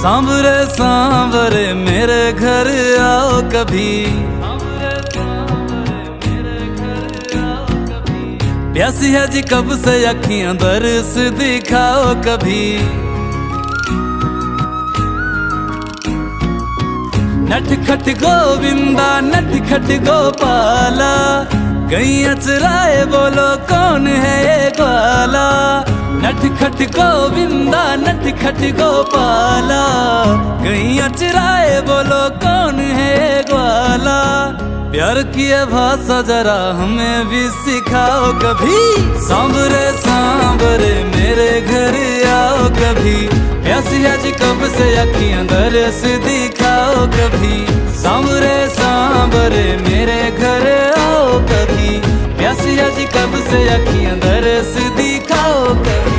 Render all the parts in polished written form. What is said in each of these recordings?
सांवरे सांवरे मेरे घर आओ कभी, प्यासी है जी कब से अखियां दरस दिखाओ कभी। नटखट गोविंदा नटखट गोपाला, गैया चराए बोलो कौन है ये ग्वाला। नटखट गोविंदा नटखट गोपाला, गैया चराए बोलो कौन है ये ग्वाला। प्यार की भाषा जरा हमें भी सिखाओ कभी, सांवरे सांवरे मेरे घर आओ कभी। प्यासी है जी कब से अखियां दरस दिखाओ कभी, सांवरे सांवरे मेरे घर आओ कभी। प्यासी है जी कब से अखियां दरस दिखाओ कभी।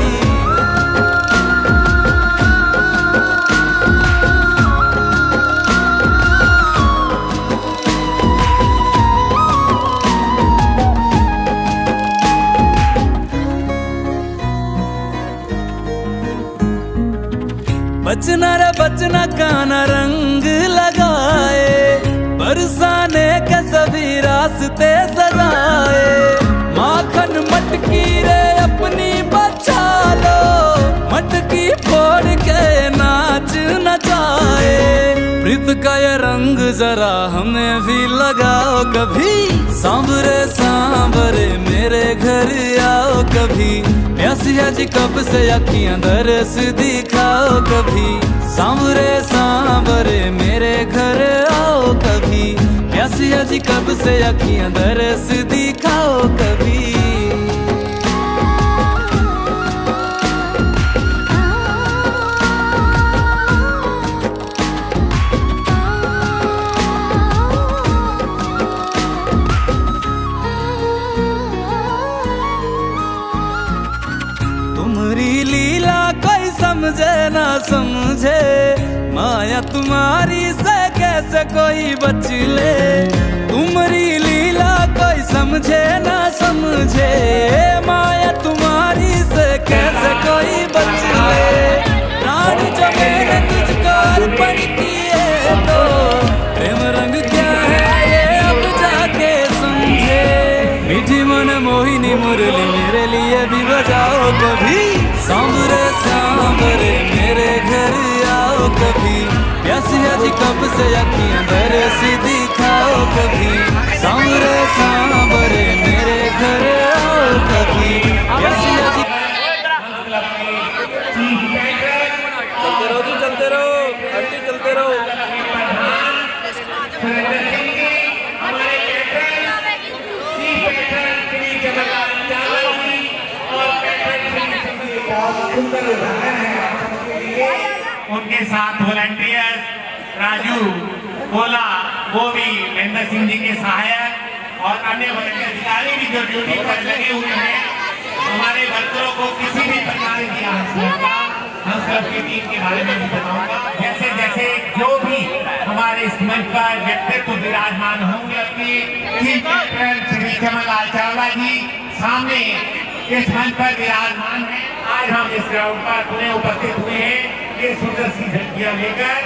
बचना रे बचना काना रंग लगाए, बरसाने के सभी रास्ते सजाए। माखन मटकी रे अपनी बचा लो, मटकी फोड़ के नाच नचाए। प्रीत का ये रंग जरा हमें भी लगाओ कभी, सांवरे सांवरे मेरे घर आओ कभी। प्यासी है जी कब से अखियां दरस दिखाओ कभी, सांवरे सांवरे मेरे घर आओ कभी। प्यासी है जी कब से अखियां दरस दिखाओ कभी। तुम्हारी लीला कोई समझे ना समझे, माया तुम्हारी से कैसे कोई बच ले। तुम्हारी लीला कोई समझे ना समझे, माया तुम्हारी से कैसे कोई बच ले। प्राण जो मैंने तुझको अर्पण किए तो प्रेम रंग क्या है ये अब जाके समझे। मीठी मन मोहिनी मुरली मेरे लिए भी बजाओ कभी, सांवरे सांवरे मेरे घर आओ कभी। प्यासी है जी कब से अखियां दरस दिखाओ कभी, सांवरे सांवरे मेरे घर आओ कभी। प्यासी है जी चलते रहो जी चलते रहो आंटी चलते रहो। उनके साथ वॉलंटियर्स राजू गोला, वो भी महेंद्र सिंह जी के सहायक और अन्य वॉलंटियर अधिकारी भी जो ड्यूटी पर लगे हुए हैं। हमारे वर्करों को किसी भी प्रकार की आवश्यकता हम सब की टीम के बारे में भी बताऊंगा। जैसे जैसे जो भी हमारे इस मंच पर व्यक्तित्व विराजमान होंगे, अपनी चीफ कैप्टन श्री चमनलाल चावला जी सामने इस मंच पर विराजमान है। आज हम इस ग्राउंड पर पुणे उपस्थित हुए हैं ये सुंदर सी झलकियां लेकर,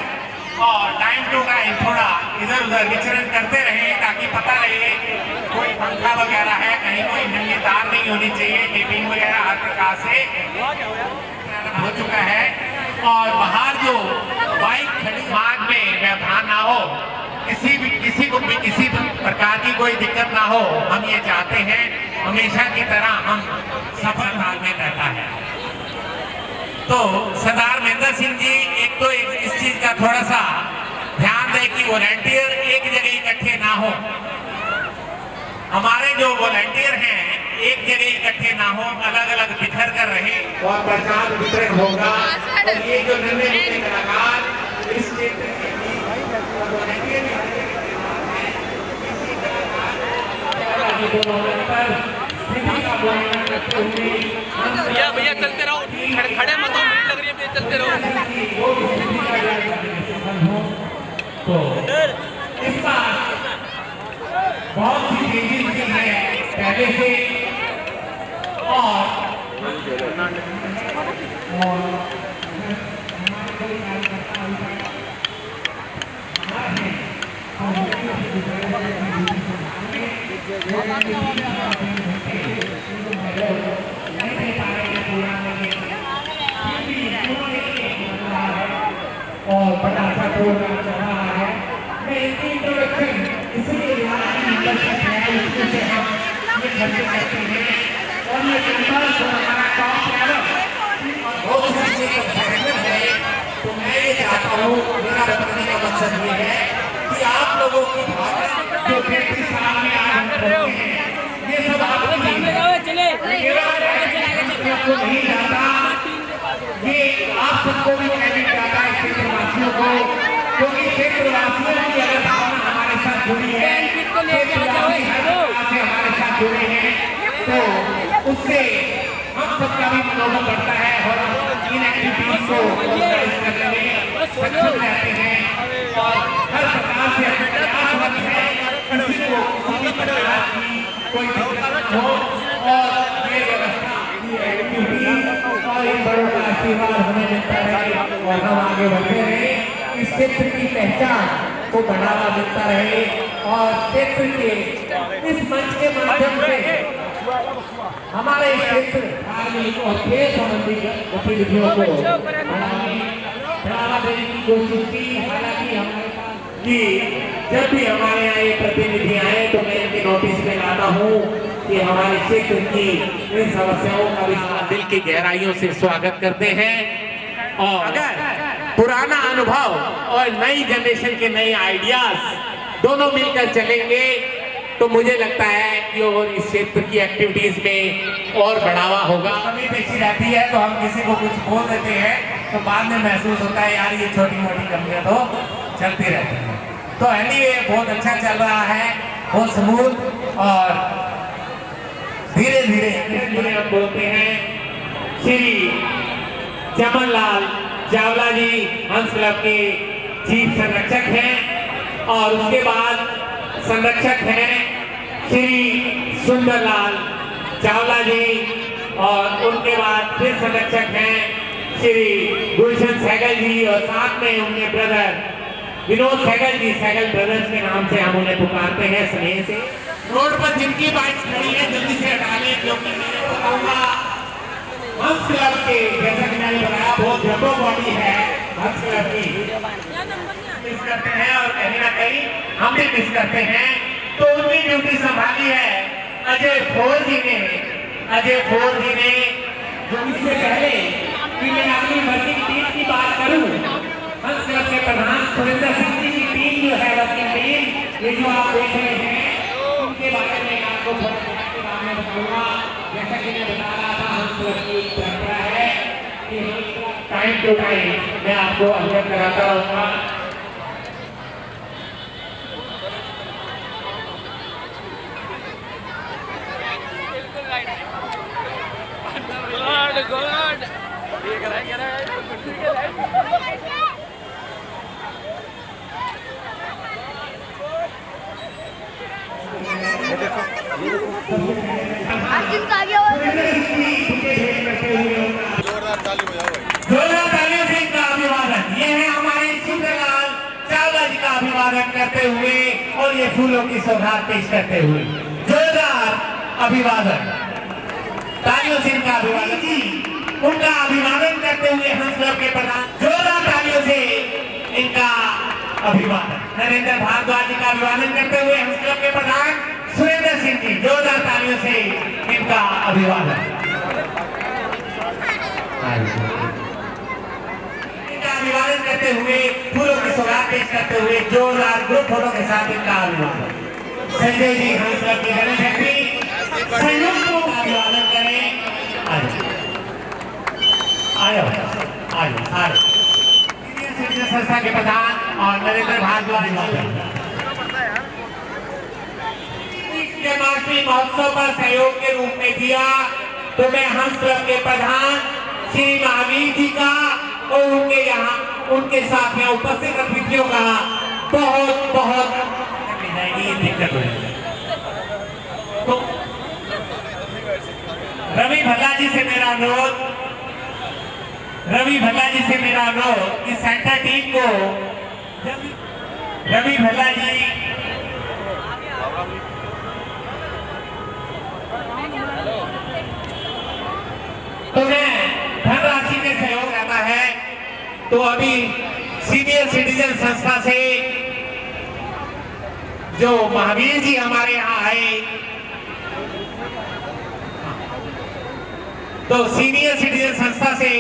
और टाइम टू टाइम थोड़ा इधर उधर विचरण करते रहे ताकि पता रहे कोई पंखा वगैरह है, कहीं कोई नंगे तार नहीं होनी चाहिए। टेपिंग वगैरह हर प्रकार से हो चुका है, और बाहर जो बाइक खड़ी मार्ग में व्यवधान ना हो, किसी को भी किसी प्रकार की कोई दिक्कत ना हो, हम ये चाहते हैं। हमेशा की तरह हम सफल तालमेल रहता है। तो सरदार महेंद्र सिंह जी एक तो इस चीज का थोड़ा सा ध्यान दें कि वॉलंटियर एक जगह इकट्ठे ना हो। हमारे जो वॉलंटियर हैं एक जगह इकट्ठे ना हो, अलग अलग बिखर कर रहे और प्रचार वितरण होगा। और ये जो नन्हे कलाकार इस क्षेत्र भैया भैया चलते रहो, खड़े मत हो, भीड़ लग रही है भैया, चलते रहो। तो इस बार बहुत सी तेजी है पहले से, और और बड़ा सा प्रोग्राम चल रहा है। मैं इसकी इंट्रोडक्शन इसलिए से हम ये खर्च करते हैं और ये कैंपस हमारा टॉप लेवल और बहुत अच्छे है। तो मैं ये चाहता हूँ, मेरा बताने का मकसद ये है कि आप लोगों की भावना जो 33 साल में आज करते हैं, ये सब आपको नहीं जाता, ये आप सबको भी क्रेडिट जाता है, क्षेत्रवासियों को, क्योंकि क्षेत्रवासियों की अगर भावना हमारे साथ जुड़ी है, से हमारे साथ जुड़े हैं, तो उससे हम सबका भी मनोबल बढ़ता है और हम इन एक्टिविटीज को ऑर्गेनाइज करने में सक्षम रहते हैं और हर प्रकार से प्रयास है किसी को किसी प्रकार की कोई दिक्कत हो और ये व्यवस्था एक्टिविटीज और इन बड़ों का आशीर्वाद हमें मिलता रहे और हम आगे बढ़ते रहे, इस क्षेत्र की पहचान को बढ़ावा मिलता रहे और क्षेत्र के इस मंच के माध्यम से हमारे क्षेत्र धार्मिक और खेल संबंधी गतिविधियों को बढ़ावा देने की कोशिश की। हालांकि हमारे पास कि जब भी हमारे यहाँ ये प्रतिनिधि आए तो मैं इनके नोटिस में लाता हूँ कि हमारे क्षेत्र की इन समस्याओं का भी दिल की गहराइयों से स्वागत करते हैं और अगर पुराना अनुभव और नई जनरेशन के नए आइडियाज दोनों मिलकर चलेंगे तो मुझे लगता है कि और इस क्षेत्र की एक्टिविटीज में और बढ़ावा होगा। कमी पेशी रहती है तो हम किसी को कुछ बोल देते हैं तो बाद में महसूस होता है यार ये छोटी मोटी कमियां तो चलती रहती है। तो एनीवे बहुत अच्छा चल रहा है, बहुत स्मूथ और धीरे धीरे हम बोलते हैं श्री चमन लाल चावला जी हंस क्लब के चीफ संरक्षक हैं और उसके बाद संरक्षक हैं श्री सुंदरलाल चावला जी और उनके बाद फिर संरक्षक हैं श्री गुलशन सहगल जी और साथ में उनके ब्रदर विनोद सहगल जी, सहगल ब्रदर्स के नाम से हम उन्हें पुकारते हैं स्नेह से। रोड पर जिनकी बाइक खड़ी है जल्दी से हटा लें क्योंकि मैं बताऊंगा हंस क्लब के, जैसा कि मैंने बताया बहुत जबो बॉडी है हंस क्लब की, मिस करते हैं और कहीं ना कहीं हम भी मिस करते हैं। तो उनकी ड्यूटी संभाली है अजय फोर जी ने जो इससे पहले कि मैं अपनी वर्किंग टीम की बात करूं, हंस क्लब के प्रधान सुरेंद्र सिंह जी की टीम जो है वर्किंग टीम, ये जो आप देख रहे हैं उनके बारे में आपको के बारे में बताऊंगा। जैसा कि मैं बता रहा था हंस क्लब की परंपरा है कि टाइम टू टाइम मैं आपको अवगत कराता रहूंगा। जोरदार ताली बजाओ भाई। जोरदार तालियों से इनका अभिवादन। ये है हमारे सुंदरलाल चावला जी का अभिवादन करते हुए और ये फूलों की सौगात पेश करते हुए जोरदार अभिवादन। तालियों से इनका अभिवादन जी, उनका अभिवादन करते हुए हंस क्लब के प्रधान जोरदार तालियों से इनका अभिवादन। नरेंद्र भारद्वाज जी का अभिवादन करते हुए हंस क्लब के प्रधान सुरेंद्र सिंह जी, जोरदार तालियों से इनका अभिवादन। इनका अभिवादन करते हुए फूलों की सौगात पेश करते हुए जोरदार ग्रुप फोटो के साथ इनका अभिवादन। संजय जी हंस क्लब के जनरल सेक्रेटरी संयुक्त रूप से अभिवादन करें। आयो सारे सिटीजन संस्था के प्रधान और नरेंद्र भारद्वाज जन्माष्टमी महोत्सव पर सहयोग के रूप में दिया तो मैं हंस क्लब के प्रधान श्री महावीर जी का और उनके साथ यहाँ उपस्थित अतिथियों का बहुत बहुत दिक्कत हो जाएगी। तो रवि भल्ला जी से मेरा अनुरोध कि सेंटर टीम को रवि भल्ला जी तो अभी सीनियर सिटीजन संस्था से जो महावीर जी हमारे यहाँ आए, तो सीनियर सिटीजन संस्था से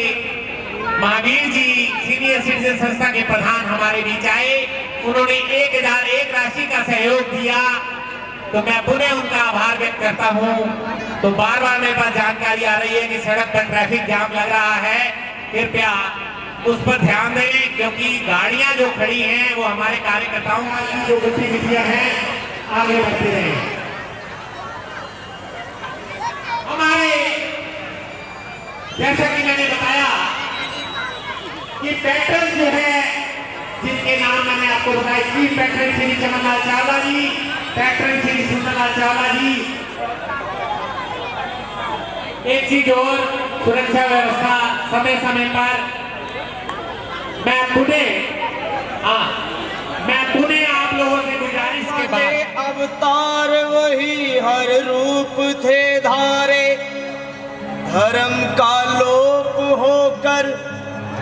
महावीर जी सीनियर सिटीजन संस्था के प्रधान हमारे बीच आए। उन्होंने 1001 राशि का सहयोग दिया, तो मैं पुनः उनका आभार व्यक्त करता हूं। तो बार बार मेरे पास जानकारी आ रही है कि सड़क पर ट्रैफिक जाम लग रहा है, कृपया उस पर ध्यान दें, क्योंकि गाड़ियां जो खड़ी हैं वो हमारे कार्यकर्ताओं की जो गतिविधियां हैं आगे बढ़ती रहे। हमारे जैसा कि मैंने बताया कि पैटर्न जो है, जिनके नाम मैंने आपको बताया, चीफ पैटर्न श्री चमनलाल चावला जी, पैटर्न श्री सुंदरलाल चावला जी। एक चीज और, सुरक्षा व्यवस्था समय समय पर मैं पुनः आप लोगों से गुजारिश के बाद, अवतार वही हर रूप थे धारे, धर्म का लोप होकर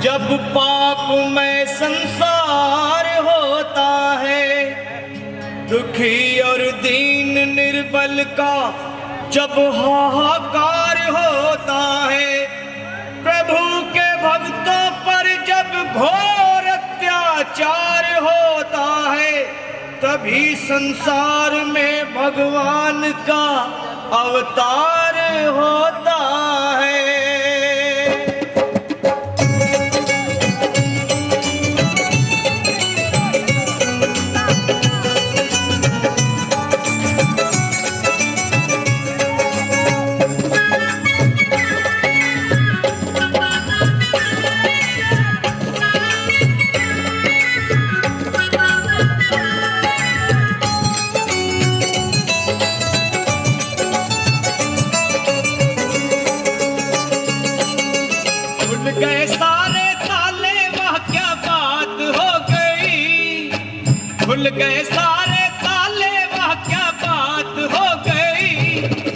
जब पाप में संसार होता है, दुखी और दीन निर्बल का जब हाहाकार होता है, प्रभु के भक्तों पर जब घोर अत्याचार होता है, तभी संसार में भगवान का अवतार होता है। गए सारे ताले, वह क्या बात हो गई, खुल गए सारे ताले, वह क्या बात हो गई,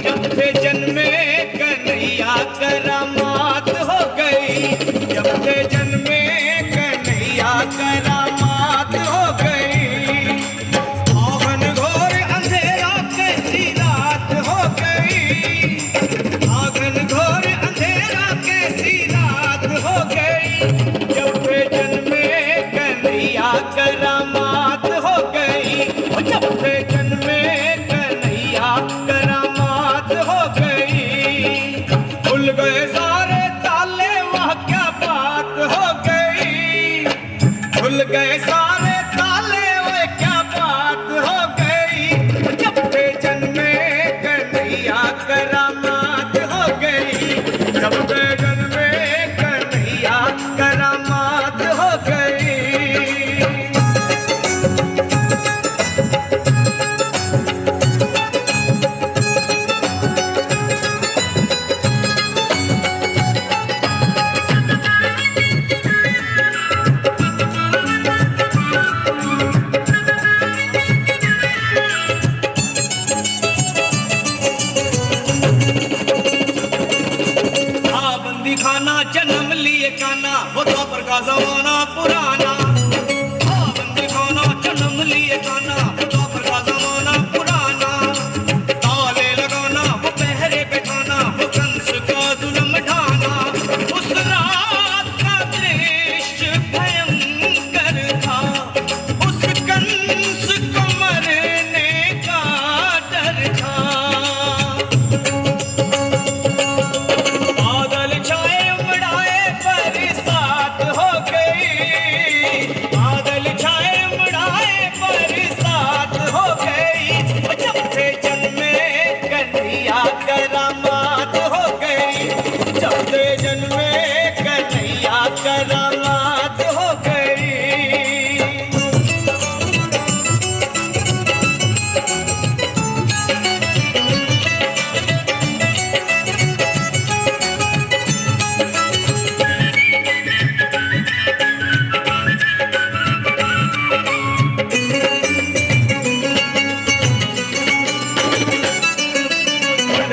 जब से जन्मे कन्हैया करामात हो गई, जब से जन्मे कन्हैया करामात हो गई, आंगन घोर अंधेरा कैसी रात हो गई, आंगन घोर अंधेरा कैसी हो गई, जब से जन्मे कन्हैया करामात हो गई, जब से जन्मे कन्हैया करामात हो गई, खुल गए सारे ताले, वह क्या बात हो गई, खुल गए सारे ताले, वह क्या बात हो गई, जब से जन्मे कन्हैया करामात हो गई, जब से जन्मे करामात हो गई। खाना जन्म लिए काना, वो द्वापर का जमाना पुराना, बंदी खाना जन्म लिए काना, वो द्वापर का जमाना पुराना, ताले लगाना, वो पहरे पे खाना, वो कंस का जुल्म ढाना, उस रात का दृश्य भयंकर था, उस कंस को मरने का डर था, करामात हो गई, जब से जन्मे कन्हैया करामात हो गई।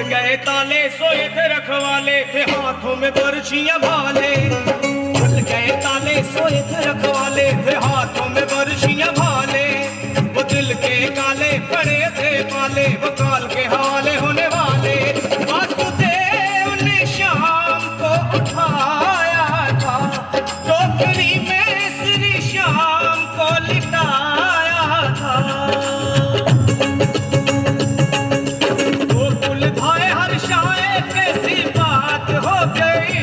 गए ताले, सोए थे रखवाले, थे हाथों में बर्छियां भाले, खुल गए ताले, वो एक रखवाले थे, हाथों में बरशियां भाले, वो दिल के काले पड़े थे पाले, वो काल के हवाले होने वाले। वासुदेव ने शाम को उठाया था, टोकरी में श्री श्याम को लिटाया था। गोकुल धाए हर्षाए कैसी बात हो गई,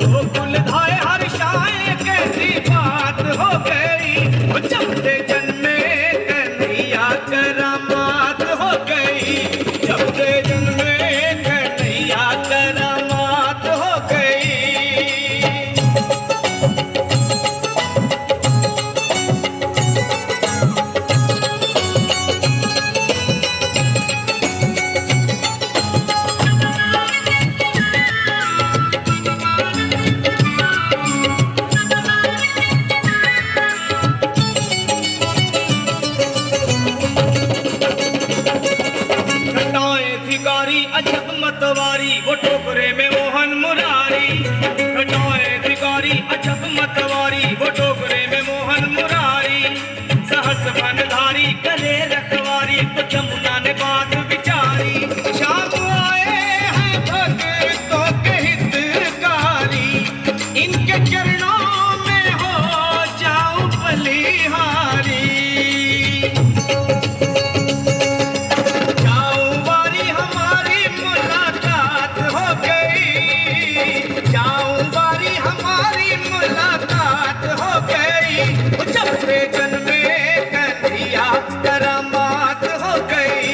गोकुल धाए हर्षाए कैसी बात हो गई, वो जब से जन्मे कन्हैया करामात हो गई, जब से जन्मे कन्हैया करामात हो गई। घटाएं भिखारी अजब मतवारी, वो टोकरे में मोहन मुरारी। घटाएं भिखारी अजब मतवारी, वो टोकरे में मोहन मुरारी। सहस बनधारी गले रखवारी, तो जमुना ने बात विचारी। शाम आए हैं भक्तों के हितकारी, इनके चरणों में हो जाऊं बलिहारी। जाऊं बारी हमारी मुलाकात हो गई, जाऊं बारी हमारी मुलाकात हो गई, वो जब से जन्मे कन्हैया करामात हो गई,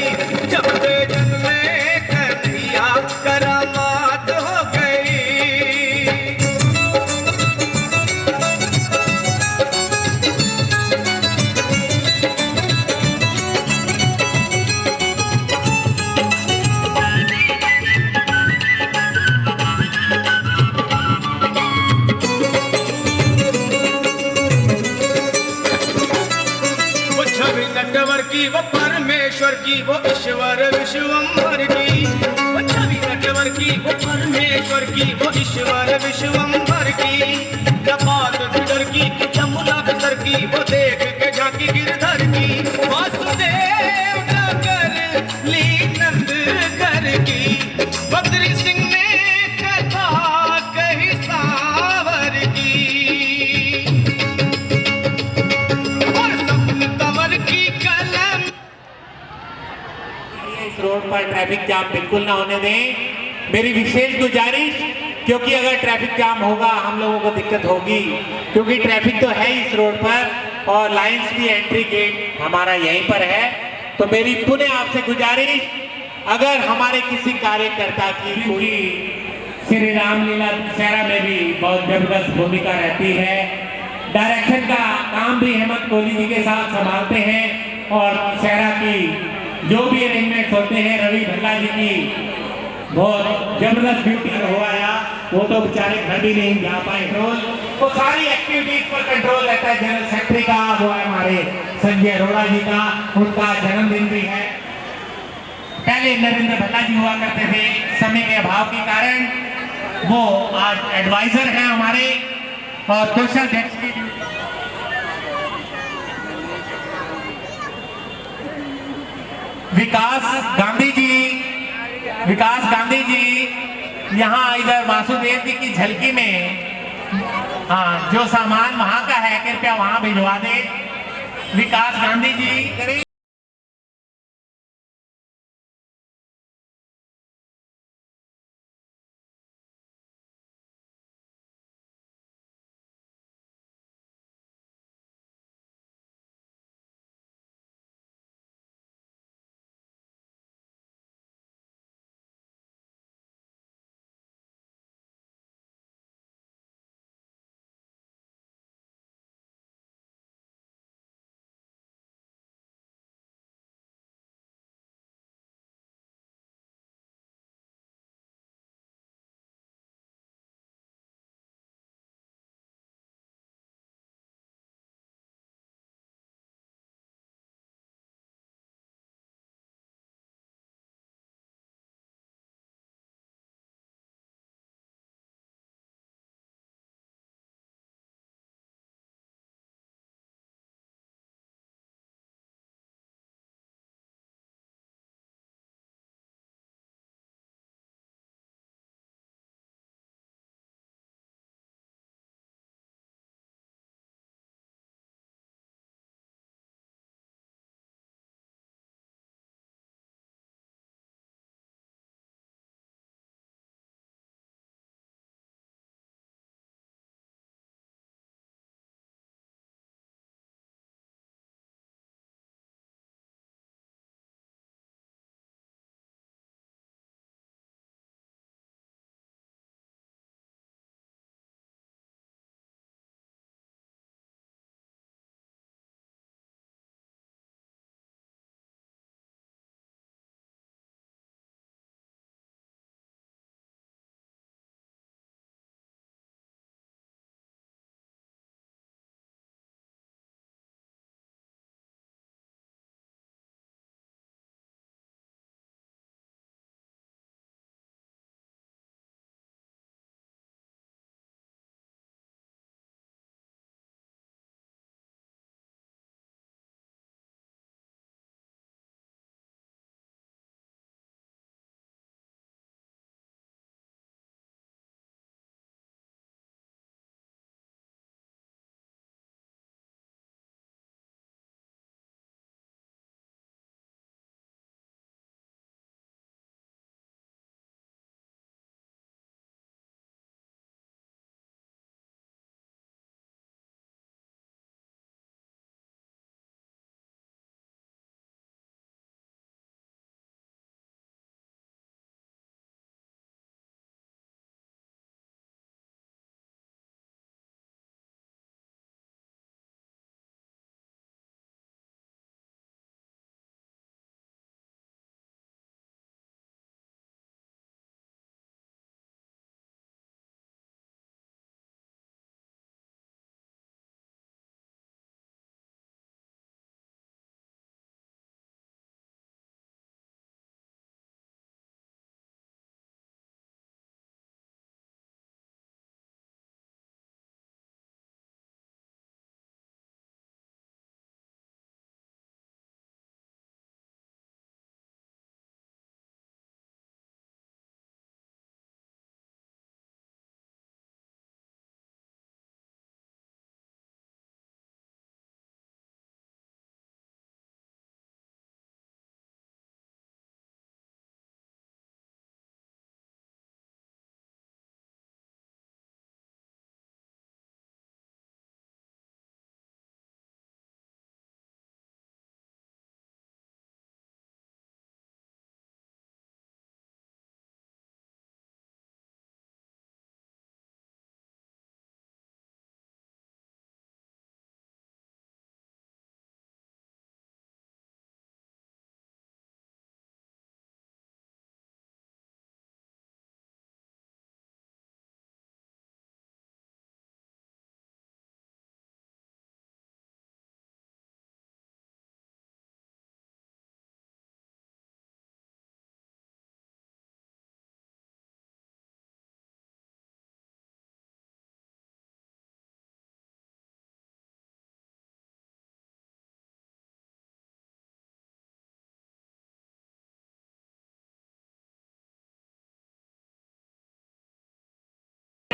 जब से जन्मे कन्हैया करामात हो गई। वो छवि नटवर की, वो परमेश्वर की, वो ईश्वर विश्वम्भर की। वो छवि नटवर की, वो परमेश्वर की, वो ईश्वर विश्वम्भर की। जबात बिदर की कि जमुना बिसर की, वो देख के झांकी गिरधर की। वासुदेव नगर ली नंद घर की, बद्री सिंह ने कथा कही सावर की। और सपन तंवर की कलम। इस रोड पर ट्रैफिक जाम बिल्कुल ना होने दें, मेरी विशेष गुजारिश, क्योंकि अगर ट्रैफिक जाम होगा हम लोगों को दिक्कत होगी, क्योंकि ट्रैफिक तो है इस रोड पर और लाइंस की एंट्री गेट हमारा यहीं पर है। तो मेरी पुनः आपसे गुजारिश, अगर हमारे किसी कार्यकर्ता की कोई श्री रामलीला दशहरा में भी बहुत जबरदस्त भूमिका रहती है, डायरेक्शन का काम भी हेमंत कोहली जी के साथ संभालते हैं और दशहरा की जो भी अरेंजमेंट होते हैं रवि भल्ला जी की बहुत जबरदस्त ड्यूटी हुआ है। वो तो बेचारे घर भी नहीं जा पाए कंट्रोल, वो सारी एक्टिविटीज पर कंट्रोल रहता है। जनरल सेक्रेटरी का वो है हमारे संजय अरोड़ा जी का, उनका जन्मदिन भी है। पहले नरेंद्र भल्ला जी हुआ करते थे, समय के अभाव के कारण वो आज एडवाइजर हैं हमारे और सोशल डेस्क की विकास गांधी जी यहाँ इधर वासुदेव जी की झलकी में, हाँ, जो सामान वहां का है कृपया वहां भिजवा दे। विकास गांधी जी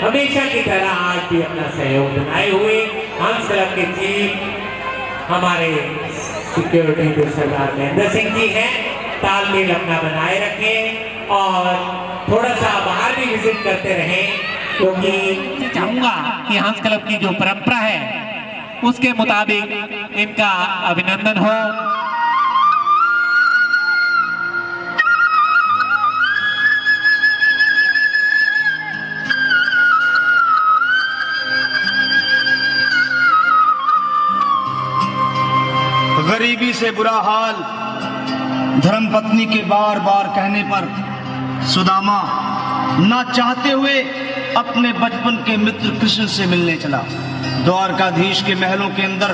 हमेशा की तरह आज भी अपना सहयोग बनाए हुए हंस क्लब के चीफ हमारे सिक्योरिटी जो सरदार महेंद्र सिंह जी हैं, तालमेल अपना बनाए रखें और थोड़ा सा बाहर भी विजिट करते रहें, क्योंकि चाहूंगा कि हंस क्लब की जो परंपरा है उसके मुताबिक इनका अभिनंदन हो। गरीबी से बुरा हाल धर्मपत्नी के बार बार कहने पर सुदामा ना चाहते हुए अपने बचपन के मित्र कृष्ण से मिलने चला। द्वारकाधीश के महलों के अंदर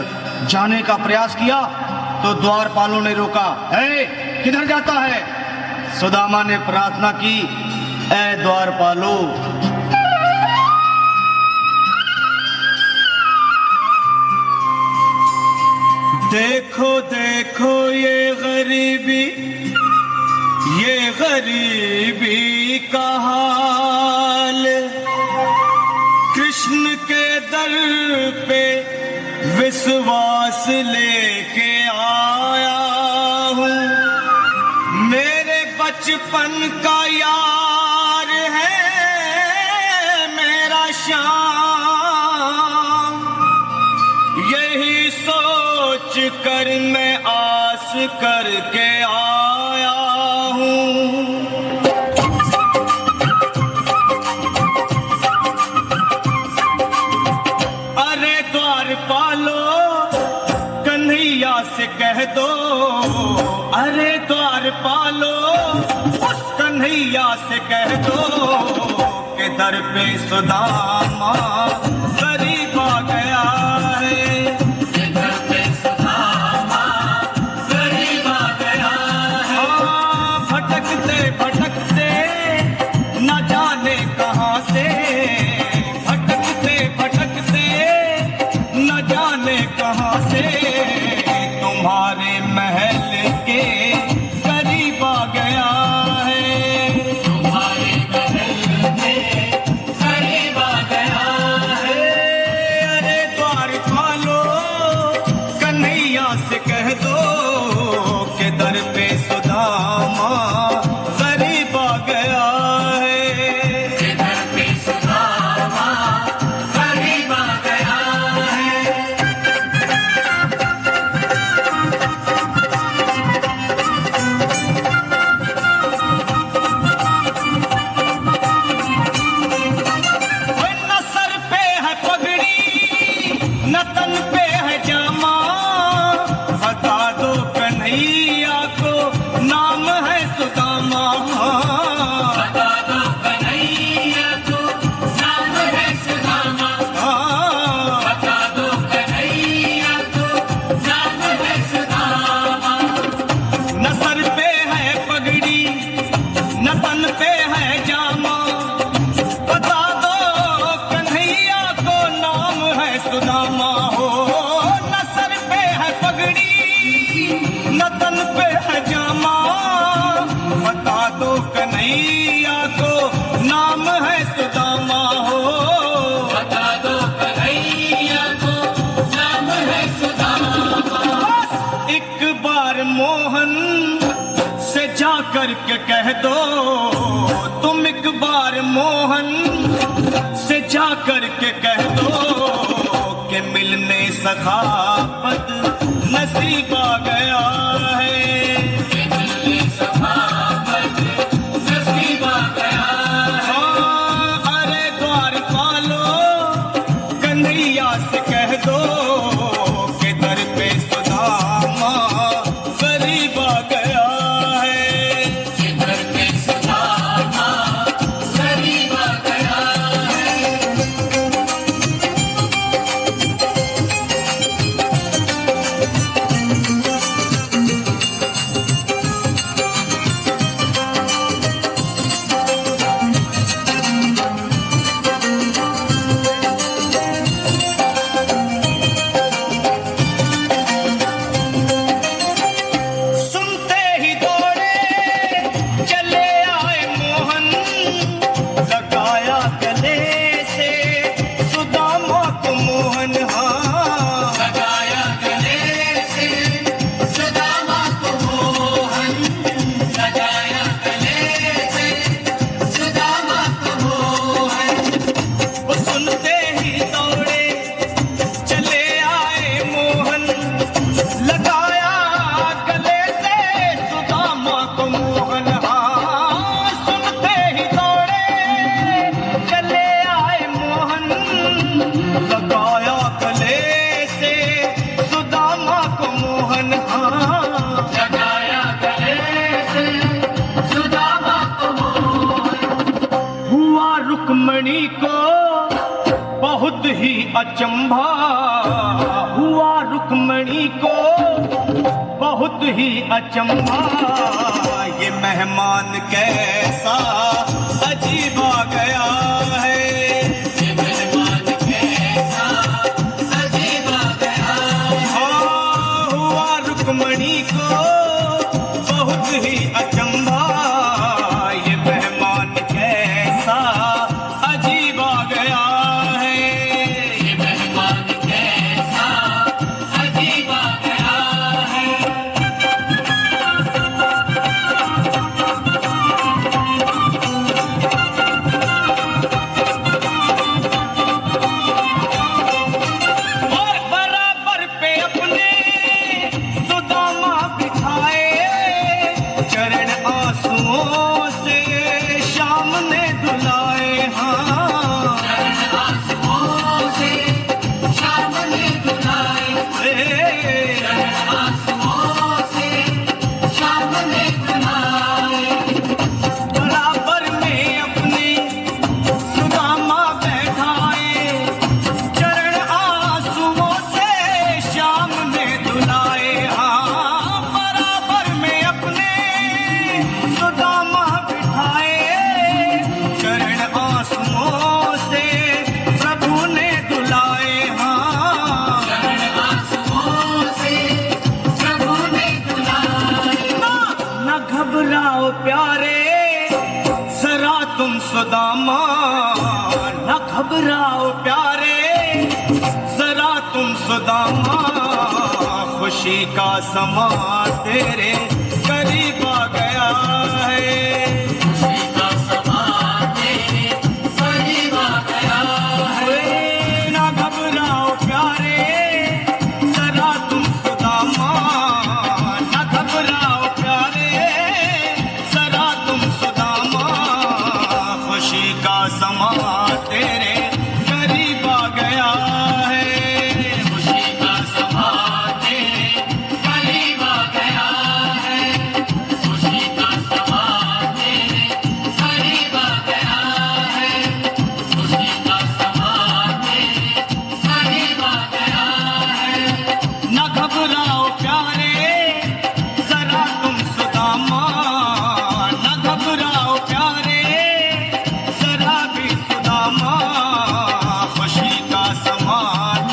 जाने का प्रयास किया तो द्वारपालों ने रोका। किधर जाता है? सुदामा ने प्रार्थना की, ऐ द्वारपालो, देखो देखो ये गरीबी का हाल, कृष्ण के दर पे विश्वास लेके आया हूँ, मेरे बचपन का यार है मेरा श्याम, यही सोच कर मैं आस करके आया हूँ। अरे द्वारपालो कन्हैया से कह दो, अरे द्वारपालो उस कन्हैया से कह दो कि दर पे सुदामा गरीब आ गया है, दर पे सुदामा गरीब आ गया है। भटकते भटकते न जाने कहाँ से, भटकते भटकते न जाने कहाँ से तुम्हारे महल के करीब आ गया है, तुम्हारे महल के करीब आ गया है। अरे द्वारपालो कन्हैया से कह दो कि दर पे सुदामा गरीब आ गया है, दर पे सुदामा गरीब आ गया है। न सर पे है पगड़ी न तन पे है जामा, बता दो कन्हैया को नाम है सुदामा, बता दो कन्हैया को नाम है सुदामा, बता दो कन्हैया को नाम है सुदामा। न सर पे है पगड़ी न तन पे है जामा, बता दो कन्हैया को नाम है सुदामा हो। न सर पे है पगड़ी न तन पे है जामा, बता दो कन्हैया को नाम है सुदामा हो, बता दो कन्हैया को नाम है सुदामा। एक बार मोहन से जा कर के कह दो, तुम एक बार मोहन से जा कर के कह दो कि मिलने सखापत नसीब आ गया है, मिलने सखापत नसीब आ गया है। अरे द्वारपालो कन्हैया से कह दो कि दर पे सुदामा गरीब आ गया है, दर पे सुदामा गरीब आ गया है। रुक्मणी को बहुत ही अचंभा हुआ, रुक्मणी को बहुत ही अचंभा। ये मेहमान कैसा अजीब आ गया है, ये मेहमान कैसा अजीब आ गया है। हाँ, हुआ रुक्मणी को बहुत ही अचंभा, ये मेहमान कैसा अजीब आ गया है, ये मेहमान कैसा अजीब आ गया है। और बराबर पे अपने सुदामा बिठाए, चरण आंसुओं से शाम ने धुलाए। हाँ, चरण आंसुओं से शाम ने धुलाए, चरण आंसुओं से शाम ने धुलाए। बराबर में अपने सुदामा बैठाए, चरण आंसुओं से शाम ने धुलाए। हाँ, बराबर में अपने सुदामा बिठाए, चरण आंसुओं से प्रभु ने धुलाए। हाँ, चरण आंसुओं से प्रभु ने धुलाए। न घबराओ प्यारे जरा तुम सुदामा, न घबराओ प्यारे जरा तुम सुदामा, खुशी का समा तेरे करीब आ गया है, खुशी का समा तेरे करीब आ गया है। ना घबराओ प्यारे जरा तुम सुदामा, ना घबराओ प्यारे जरा तुम सुदामा, खुशी का समा तेरे करीब आ गया है, खुशी का समा तेरे करीब आ गया है, खुशी का समा तेरे करीब आ गया है, खुशी का समा तेरे करीब आ गया है। न घबराओ प्यारे जरा तुम सुदामा, न घबराओ प्यारे जरा भी सुदामा, खुशी का समा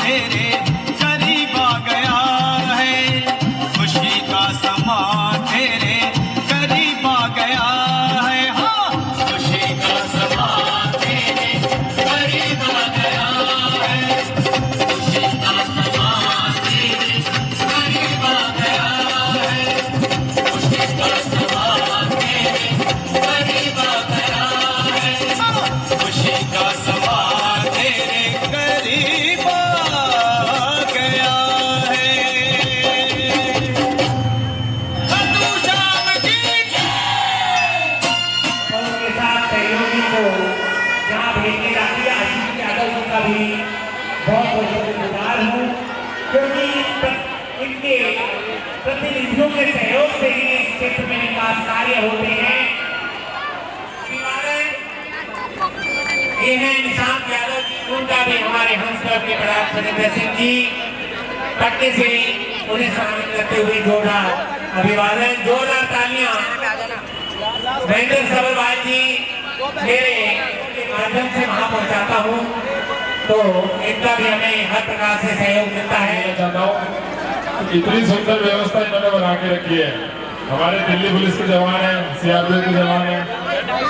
तेरे करीब आ गया है, खुशी का समा तेरे करीब आ गया है। हाँ, खुशी का समा तेरे करीब आ गया है, खुशी का समा तेरे करीब आ गया है, खुशी का समा तेरे करीब आ गया है। हाँ, खुशी का समा तेरे करीब आ गया है। खाटू श्याम जी की और उनके साथ सहयोगी को जहाँ भेजने का किया, आशीष यादव जी का भी बहुत बहुत शुक्रगुजार हूँ, क्योंकि इनके प्रतिनिधियों के सहयोग से ही इस क्षेत्र में विकास कार्य होते हैं। ये है निशांत यादव जी, उनका भी हमारे हंस क्लब के प्रधान सरिंदर सिंह जी पटने से उन्हें सम्मानित करते हुए जोरदार अभिवादन, जोरदार तालियां महेंद्र सबरवाल जी मेरे माध्यम से वहां पहुंचाता हूं, तो इनका भी हमें हर प्रकार से सहयोग मिलता है। चाहता हूँ इतनी सुंदर व्यवस्था इन्होंने बना के रखी है, हमारे दिल्ली पुलिस के जवान हैं, सीआरपीएफ के जवान हैं,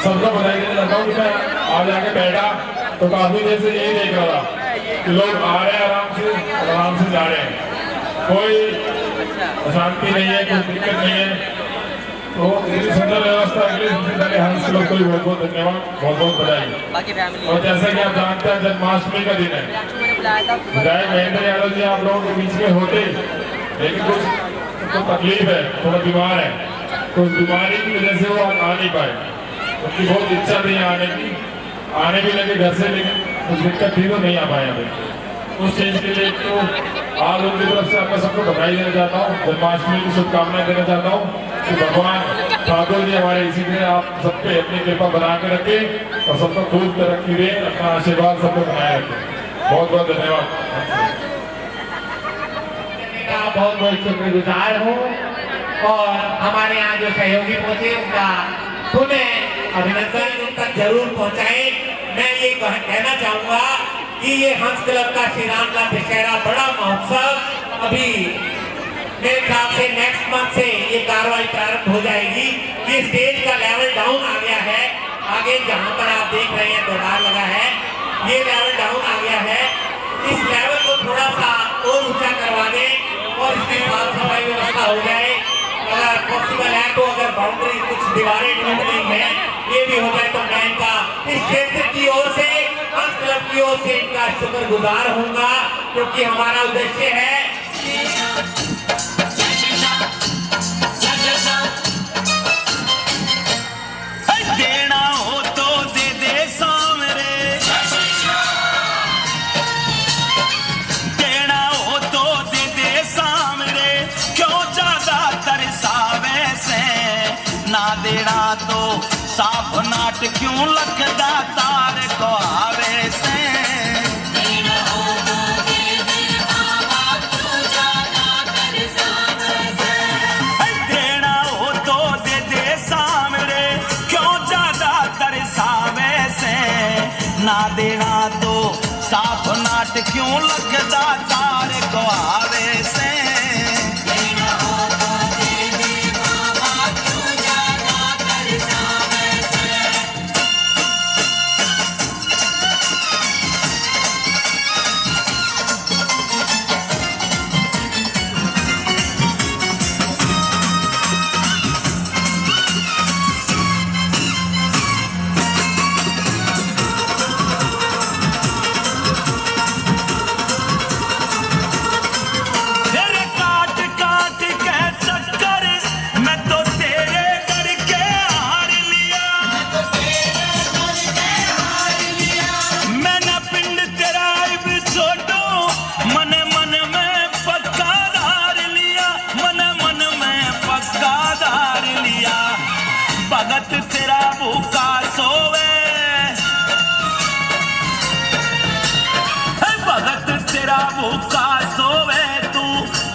सबको बधाई देना चाहता हूँ। मैं आज आके बैठा तो काफी देर से यही देख रहा था कि लोग आ रहे हैं आराम से जा रहे हैं, कोई अशांति नहीं है, कोई दिक्कत नहीं है। तो इतनी सुंदर व्यवस्था के लिए सबसे पहले हंस लोग को बहुत बहुत धन्यवाद, बहुत बहुत बधाई। और जैसा कि आप जानते हैं जन्माष्टमी का दिन है, विधायक महेंद्र यादव जी आप लोगों के बीच में होते, लेकिन कुछ तो तकलीफ है, थोड़ा बीमार है, तो उस बीमारी की वजह से वो आ नहीं पाए। उनकी बहुत इच्छा थी आने भी लगे घर से, लेकिन कुछ दिक्कत थी तो नहीं आ पाए अभी। उस चीज के लिए तो आज उनकी तरफ से आपका सबको बधाई देना चाहता हूँ, जन्माष्टमी की शुभकामनाएं देना चाहता हूँ। कि भगवान ठाकुर जी हमारे इसी तरह आप सब पे अपनी कृपा बना के रखे और सबको खूब तरक्की दे, अपना आशीर्वाद सबको बनाए रखे। बहुत बहुत धन्यवाद। बहुत बहुत शुक्रगुजार हूँ और हमारे यहाँ जो सहयोगी पहुंचे उनका पुनः अभिनंदन उन तक जरूर पहुंचाए। मैं ये कहना चाहूंगा कि ये हंस क्लब का श्री रामलाल दशहरा बड़ा महोत्सव अभी मेरे ख्याल से नेक्स्ट मंथ से ये कार्रवाई प्रारंभ हो जाएगी। ये स्टेज का लेवल डाउन आ गया है, आगे जहां पर आप देख रहे हैं दरबार लगा है, ये लेवल डाउन आ गया है। इस लेवल को थोड़ा सा और ऊंचा करवा दें और इसकी साफ सफाई व्यवस्था हो जाए। अगर पॉसिबल है तो अगर बाउंड्री कुछ दीवारें टूट गई है ये भी हो जाए तो मैं इनका इस क्षेत्र की ओर से, हंस क्लब की ओर से इनका शुक्रगुजार होऊंगा, क्योंकि हमारा उद्देश्य है देना हो तो दे दे सामरे, देना हो तो दे दे सामरे, क्यों ज्यादा तरसावे से, ना देना तो साफ नाट क्यों लखदा तार को आवे से। ना देना तो साफ नाट क्यों लगदा तार को आवे से। भगत तेरा भूखा सोवे, भगत तेरा भूखा सोवे, तू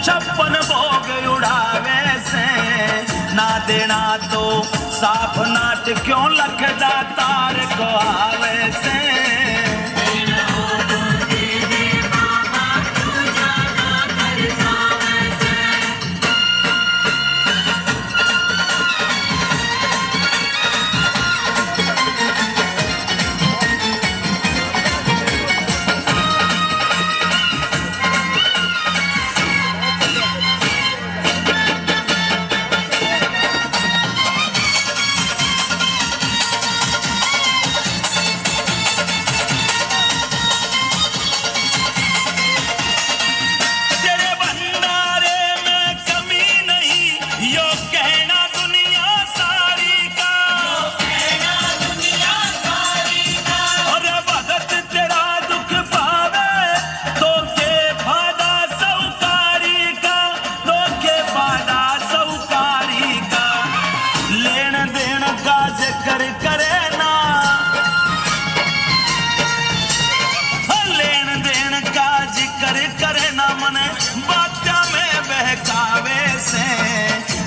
56 भोग उड़ावे से। ना देना तो साफ नाट क्यों लखदा तार को आवे से।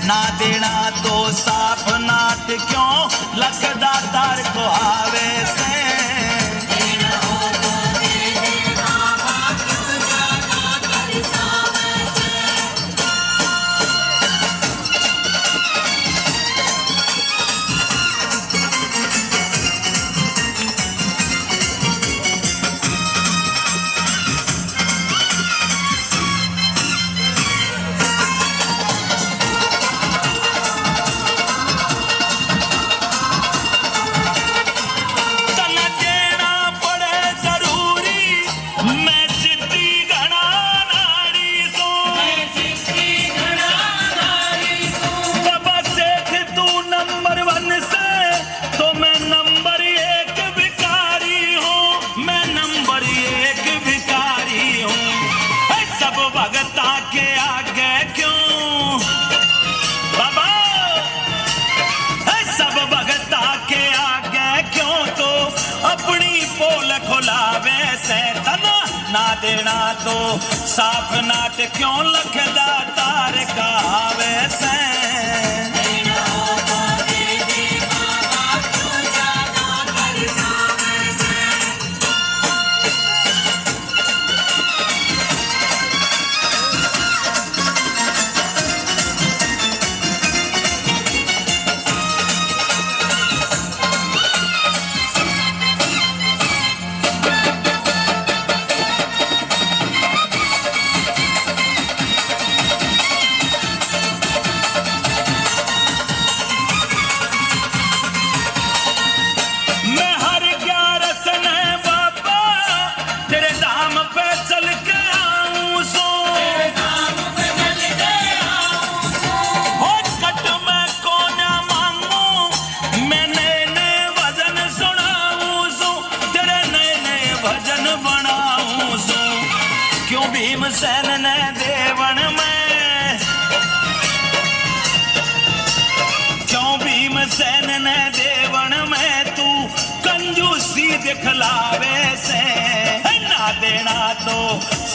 ना देना तो साफ नाट क्यों लखदा तार को आवे से। देना तो साफ नाट क्यों लखदा तार कहावे से भीमसेन ने देवन में क्यों भीमसेन ने देवन में तू कंजूसी दिखलावे से ना देना तो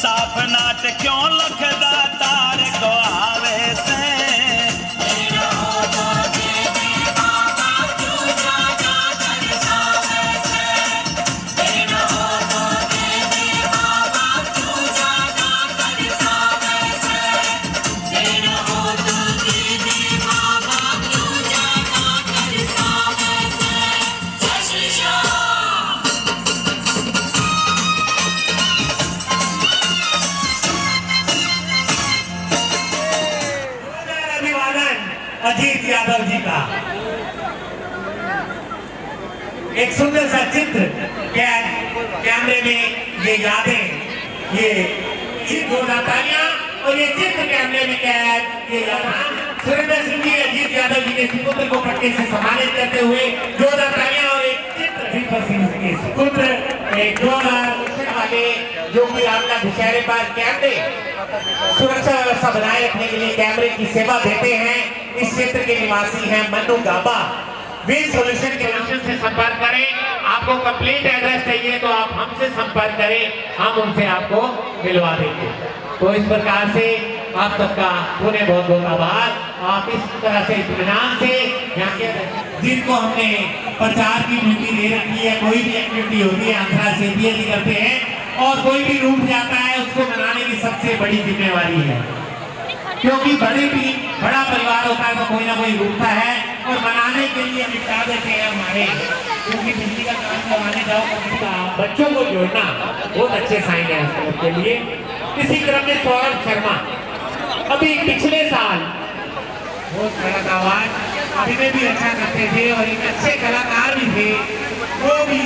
साफ नाट क्यों लखदा तार को आवे से अजीत यादव जी का एक सुंदर सा चित्र कैमरे में ये यादें ये तालियां और ये चित्र कैमरे में कैद ये सुरेंद्र सिंह जी अजीत यादव जी के सुपुत्र को पट्टे से सम्मानित करते हुए जोरदार तालियां और एक चित्र भीमसेन सिंह के सुपुत्र एक जोरदार वाले जो कि आपका दशहरे पर कैमरे सुरक्षा व्यवस्था बनाए रखने के लिए कैमरे की सेवा देते हैं। इस क्षेत्र के निवासी हैं मन्नू गाबा। वीर सॉल्यूशन के नाम से संपर्क करें। आपको कंप्लीट एड्रेस चाहिए तो आप हमसे संपर्क करें, हम उनसे आपको मिलवा देंगे। तो इस प्रकार से आप सबका पुनः बहुत बहुत आभार। आप इस तरह से इत्मीनान से यहाँ के जिनको हमने प्रचार की ड्यूटी दे रखी है, कोई भी एक्टिविटी होती है अंतराल से करते हैं और कोई भी रूठ जाता है उसको मनाने की सबसे बड़ी जिम्मेवारी है, क्योंकि बड़ा परिवार होता है तो कोई ना कोई रूठता है और मनाने के लिए निपटा देते हैं हमारे, क्योंकि बिजली का काम करवाने जाओ बच्चों को जोड़ना बहुत अच्छे साइन है उसके लिए। इसी क्रम में सौरभ शर्मा अभी पिछले साल बहुत गलत आवाज अभिनय भी अच्छा करते थे और एक अच्छे कलाकार भी थे, वो भी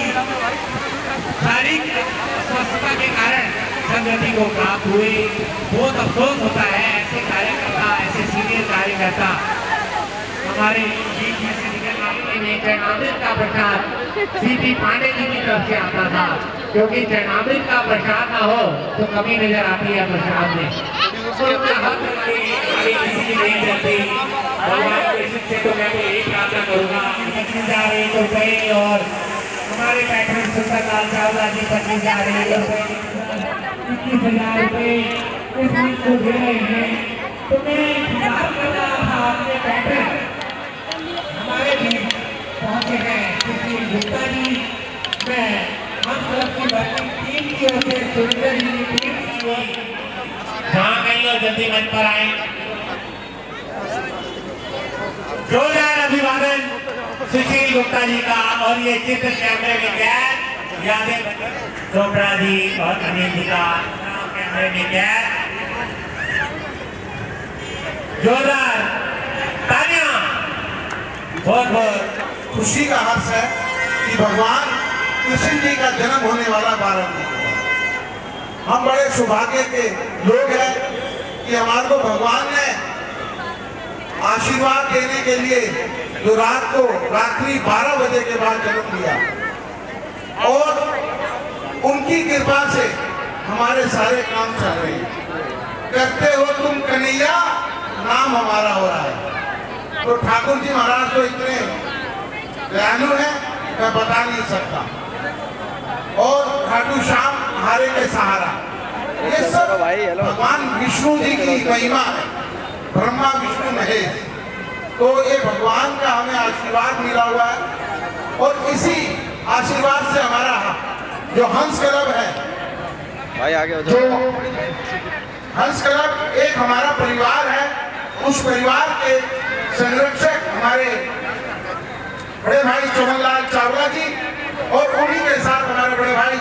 शारीरिक अस्वस्थता के कारण संगति को प्राप्त हुए। बहुत अफसोस होता है ऐसे कार्यकर्ता, ऐसे सीनियर कार्यकर्ता हमारे बीच में से निकल आते हैं। चरणामृत का प्रसाद सीपी पांडे जी की तरफ से आता था, क्योंकि चरणामृत का प्रसाद ना हो तो कमी नजर आती है प्रसाद में। किसी की नहीं रहती भगवान से तो मैं तो यही प्रार्थना करूँगा 25,000 रुपये और हमारे पैटर्न सुंदर लाल चावला जी 25,000 रुपये 21,000 रुपये इस मंच को दे रहे हैं। तो मैं इंतजार कर रहा था अपने पैटर्न हमारे भी पहुंचे हैं सुशील गुप्ता जी, मैं हम सब की वर्किंग टीम की ओर से सुरेंद्र जी की टीम की ओर जहाँ कहीं और जल्दी मंच पर आए। जोरदार अभिवादन सुशील गुप्ता जी का। और ये चित्र कैमरे में कैद यादें चोपड़ा जी और अनिल जी का कैमरे में कैद। जोरदार तालियां। बहुत बहुत खुशी का हर्ष है कि भगवान कृष्ण जी का जन्म होने वाला 12 को हम बड़े सौभाग्य के लोग हैं कि हमारे को भगवान ने आशीर्वाद देने के लिए जो रात्रि 12 बजे के बाद जन्म दिया और उनकी कृपा से हमारे सारे काम चल रहे हैं। करते हो तुम कन्हैया नाम हमारा हो रहा है। तो ठाकुर जी महाराज तो इतने दयालु हैं मैं बता नहीं सकता। और खाटू श्याम हारे के सहारा ये सब भगवान विष्णु जी की महिमा है, ब्रह्मा विष्णु महेश। तो ये भगवान का हमें आशीर्वाद मिला हुआ है और इसी आशीर्वाद से हमारा जो हंस क्लब है, भाई आगे जो हंस क्लब एक हमारा परिवार है, उस परिवार के संरक्षक हमारे बड़े भाई चौहानलाल चावला जी और उन्हीं के साथ हमारे बड़े भाई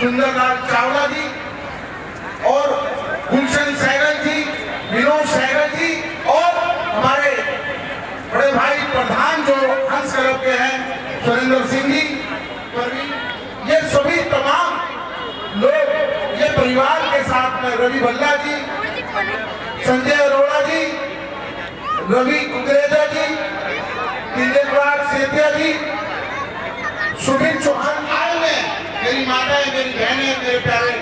सुंदरलाल चावला जी और गुलशन सहगल जी, विनोद सहगल जी और हमारे बड़े भाई प्रधान जो हंस क्लब के हैं सुरेंद्र सिंह जी, ये सभी तमाम लोग ये परिवार के साथ में रवि भल्ला जी, संजय अरोड़ा जी, रवि कुकरेजा जी, इंद्रपाल सेठिया जी, सुबिन चौहान आए हुए, मेरी माताएं, मेरी बहनें, मेरे प्यारे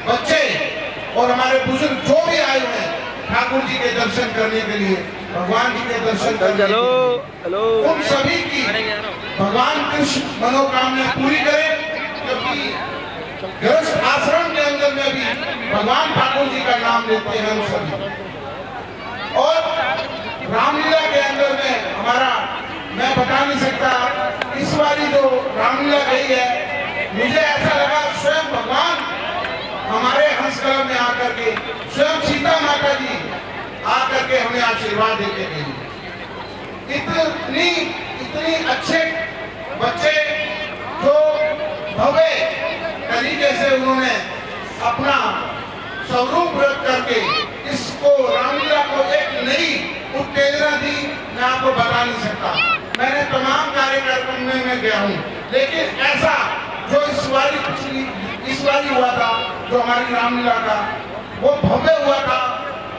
बच्चे और हमारे बुजुर्ग जो भी आए हुए हैं ठाकुर जी के दर्शन करने के लिए, भगवान जी के दर्शन करने के लिए, उन सभी की भगवान कृष्ण मनोकामना पूरी करे। क्योंकि गृहस्थ आश्रम के अंदर में भी भगवान ठाकुर जी का नाम लेते हैं हम सभी, और रामलीला के अंदर में हमारा, मैं बता नहीं सकता, इस बारी जो रामलीला गई है, मुझे ऐसा लगा स्वयं भगवान हमारे हंस क्लब में आकर के, स्वयं सीता माता जी आकर के हमें आशीर्वाद देते गई। इतनी अच्छे बच्चे जो भव्य तरीके से उन्होंने अपना स्वरूप रख करके इसको रामलीला को एक नई उत्तेजना दी, मैं आपको बता नहीं सकता। मैंने तमाम कार्यक्रम में गया हूँ, लेकिन ऐसा जो इस बारी हुआ था, जो हमारी रामलीला का, वो भव्य हुआ था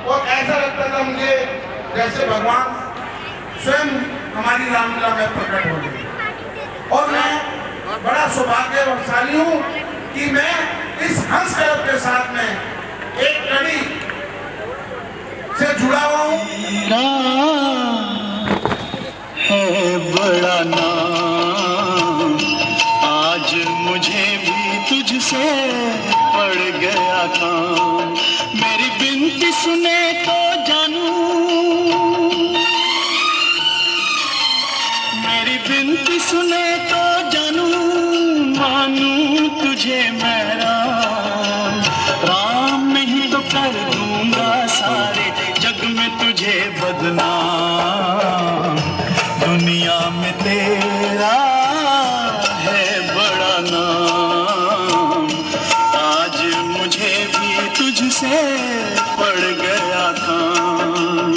और ऐसा लगता था मुझे जैसे भगवान स्वयं हमारी रामलीला में प्रकट हो गए। और मैं बड़ा सौभाग्यशाली हूँ कि मैं इस हंस क्लब के साथ में एक कड़ी से जुड़ा हुआ हूँ। है बड़ा नाम आज मुझे भी तुझसे पड़ गया काम, मेरी बिनती सुने तो जानू, मेरी बिनती सुने तो जानू, मानू तुझे मैं राम नहीं तो कर दूंगा सारे जग में तुझे बदनाम, दुनिया में तेरा है बड़ा नाम, आज मुझे भी तुझसे पड़ गया काम।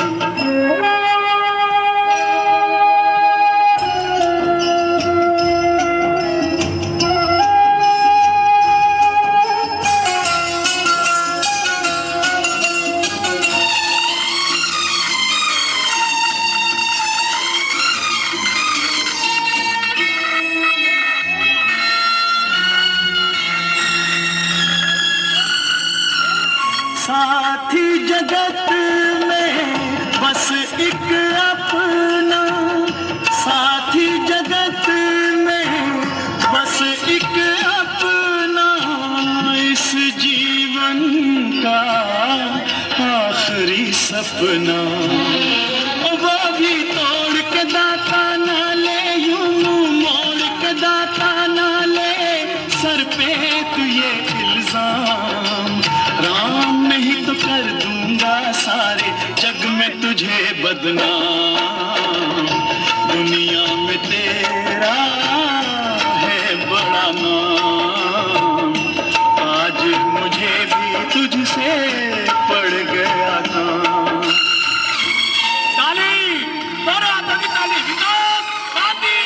साथी जगत में बस एक अपना, साथी जगत में बस एक अपना, इस जीवन का आखिरी सपना, वो भी तोड़ के दाता ना ले, यूं मोड़ के दाता ना ले, सर पे तू ये इल्जाम, राम नहीं तो कर दूंगा सारे जग में तुझे बदनाम, दुनिया में तेरा है बड़ा नाम, आज मुझे भी तुझसे पड़ गया काम। ताली, दोनों हाथों की ताली, विकास गांधी।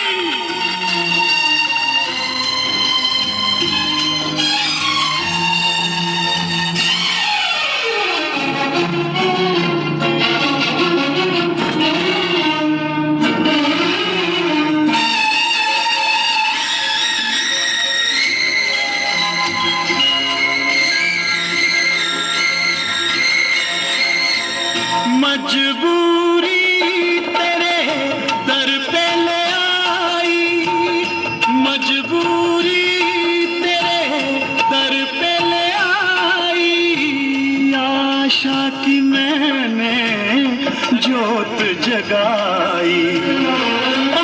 जगाई।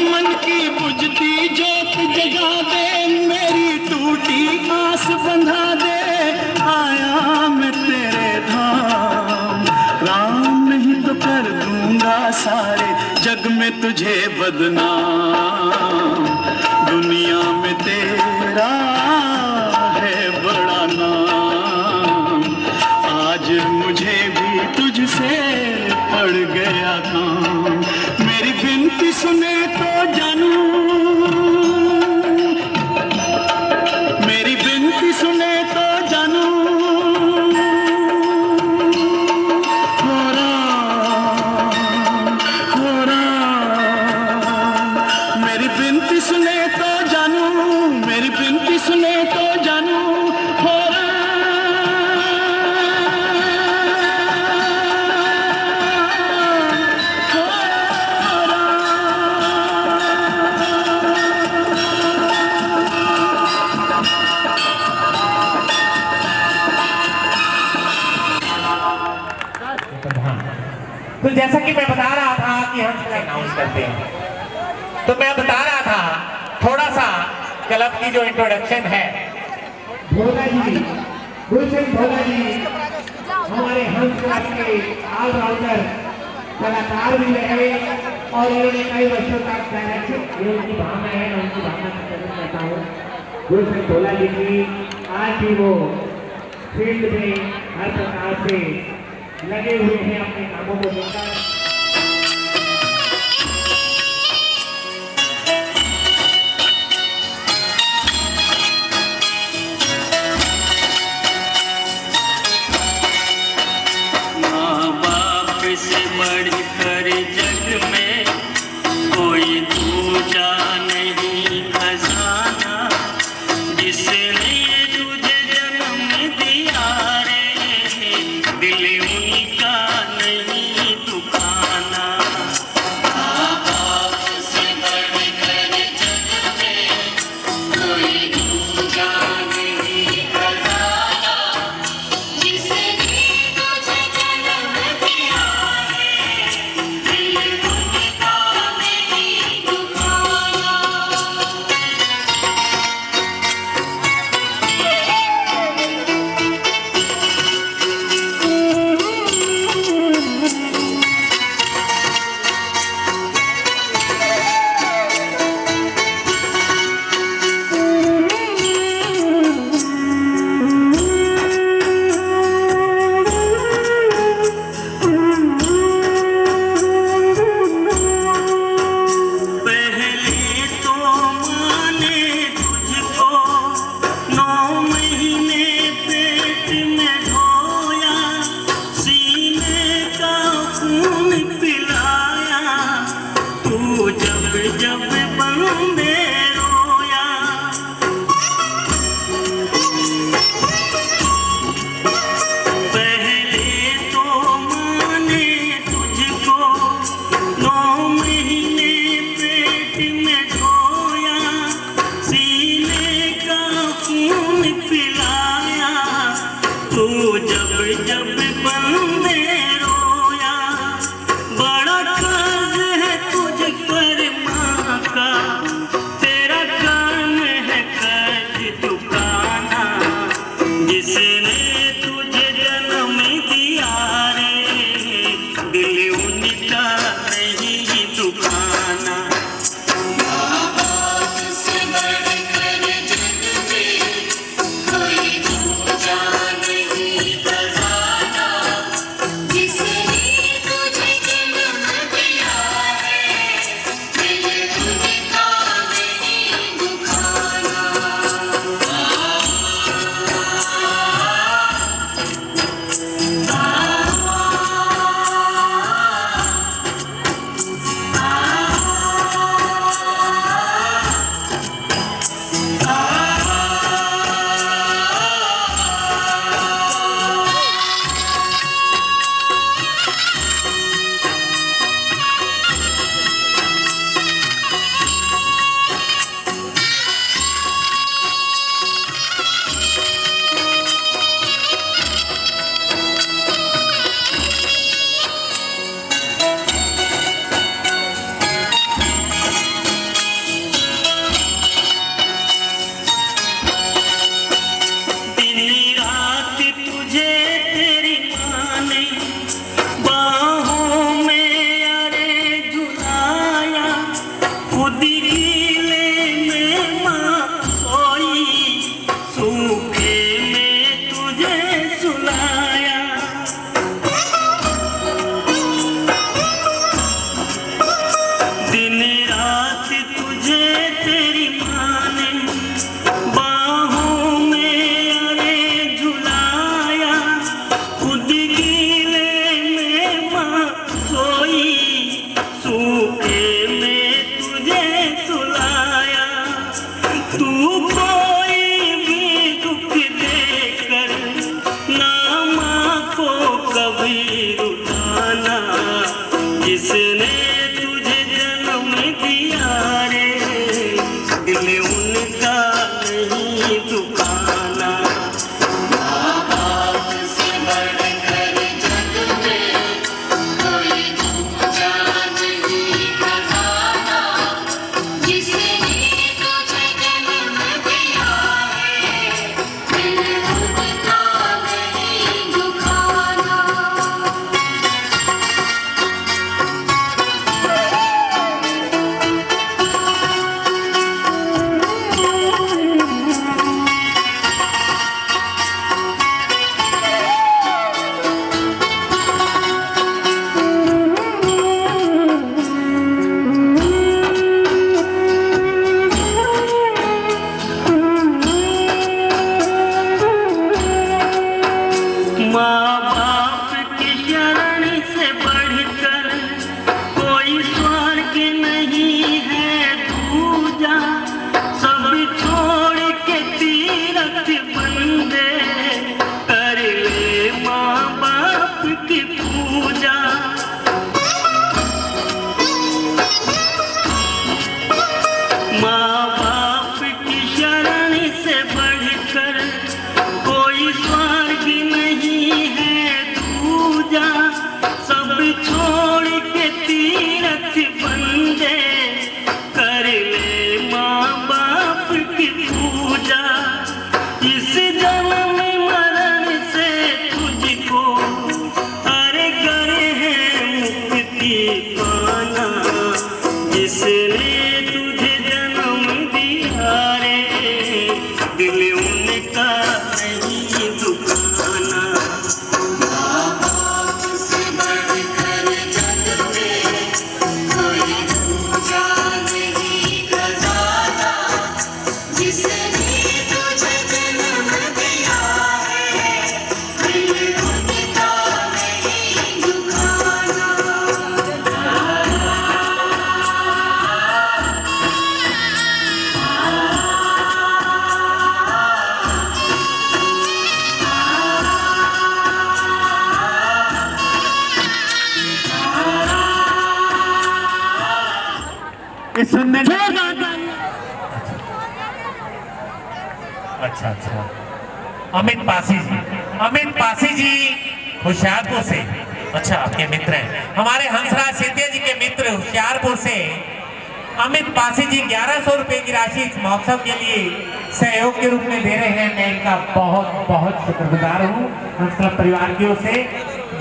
मन की बुझती जोत जगा दे, मेरी टूटी आस बंधा दे, आया मैं तेरे धाम। राम नहीं तो कर दूंगा सारे जग में तुझे बदनाम। दुनिया में तेरा है बड़ा नाम, आज मुझे भी तुझसे पड़ गया काम। मेरी विनती सुने तो जानू, मेरी विनती सुने तो जानू। हो राम, हो राम, मेरी विनती सुने तो जानू, मेरी विनती सुने तो जानू। हो तो जैसा कि मैं बता रहा था कि हम अनाउंस करते हैं, तो मैं बता रहा था थोड़ा सा क्लब की जो इंट्रोडक्शन है। भोला जी, गुलशन भोला जी हमारे हंस क्लब के ऑलराउंडर कलाकार भी रहे और इन्होंने कई वर्षों तक डायरेक्शन, ये उनकी भावना है, मैं उनकी भावना का कदर करता हूँ। गुलशन भोला जी की आज भी वो फील्ड में हर प्रकार से लगे हुए हैं अपने कामों को लेकर। माँ बाप से बढ़कर जग में कोई दूजा नहीं खजाना, जिसने तुझे जन्म दिया रे, दिल उनका नहीं दुखा। तेरी माँ ने बाहों में अरे झुलाया, खुद गीले में माँ सोई, सूखे में तुझे सुलाया। तू कोई भी दुख देकर ना माँ को कभी रुलाना, जिसने तुझे जन्म दिया रे, दिल उनका नहीं दुखाना। माँ बाप से बढ़कर जग में कोई दूजा नहीं खजाना, जिसने तुझे जन्म दिया है, दिल उनका नहीं दुखाना। माँ बाप की शरण से बढ़कर कोई स्वर्ग नहीं है दूजा, सब छोड़ के तीरथ बंदे कर ले माँ बाप की पूजा। माँ बाप की शरण से बढ़कर कोई स्वर्ग नहीं है दूजा, सब छोड़ के तीरथ बंदे कर ले माँ बाप की पूजा। इस जन्म मरण से तुझको अरे करे है मुक्ति पाना, जिसने तुझे जन्म दिया रे, दिल उनका नहीं दुखाना। माँ बाप से बढ़कर जग में कोई दूजा नहीं खजाना, जिसने तुझे जन्म दिया है, दिल उनका नहीं दुखाना। इस सुंदर अच्छा अच्छा अमित पासी जी होशियारपुर से। अच्छा आपके मित्र हैं हमारे हंसराज सेतिया जी के मित्र होशियारपुर से अमित पासी जी 1100 रुपए की राशि इस महोत्सव के लिए सहयोग के रूप में दे रहे हैं। मैं इनका बहुत बहुत शुक्रगुजार हूँ हंस क्लब परिवार की ओर से।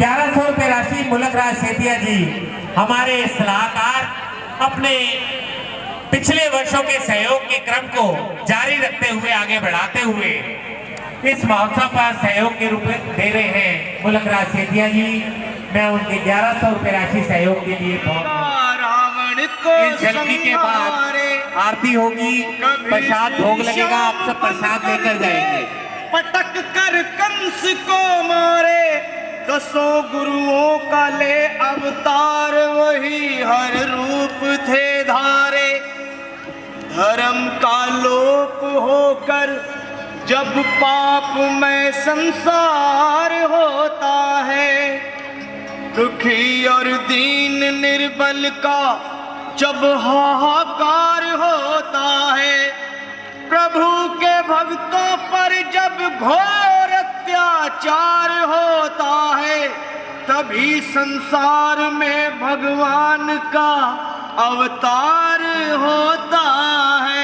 1100 रुपए राशि मुलक राज सेतिया जी हमारे सलाहकार अपने पिछले वर्षों के सहयोग के क्रम को जारी रखते हुए आगे बढ़ाते हुए इस महोत्सव पर सहयोग के रूप में दे रहे हैं मुलक राज सेतिया जी। मैं उनके 1100 रुपए राशि सहयोग के लिए रावण को इस झलकी के बाद आरती होगी, प्रसाद भोग लगेगा, आप सब प्रसाद लेकर जाएंगे। पटक कर कंस को मारे 10 गुरुओं का ले अवतार, वही हर रूप थे धारे। धर्म का लोप होकर जब पाप में संसार होता है, दुखी और दीन निर्बल का जब हाहाकार होता है, प्रभु के भक्तों पर जब घोर अत्याचार होता है, तभी संसार में भगवान का अवतार होता है।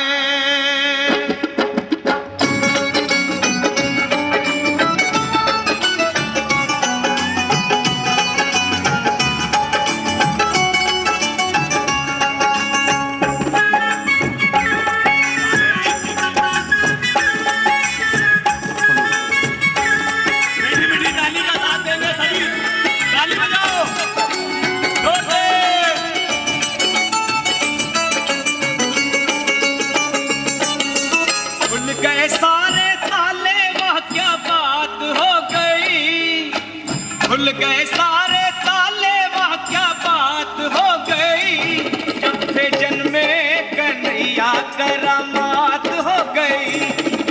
करामात हो गई,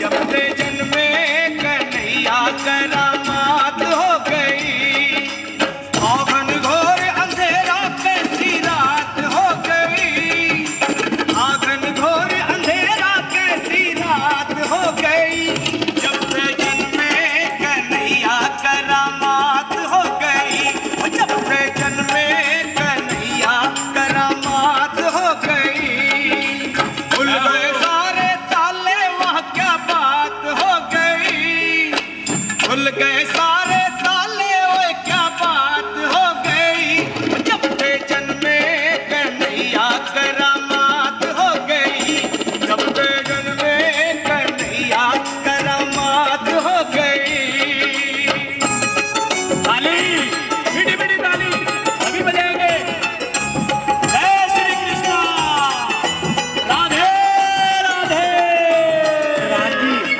जब से जन्मे कन्हैया करामात हो गई। आंगन घोर अंधेरा कैसी रात हो गई, आंगन घोर अंधेरा कैसी रात हो गई, जब से जन्मे कन्हैया करामात हो गई, जब से जन्मे कन्हैया करामात हो गई। खुल गए सारे ताले वहाँ क्या बात हो गई, खुल गए सारे ताले ओए क्या बात हो गई, जब से जन्मे कन्हैया करामात हो गई, जब से जन्मे कन्हैया करामात हो गई। ताली, मीठी मीठी ताली अभी बजाएंगे। जय श्री कृष्णा, राधे राधे।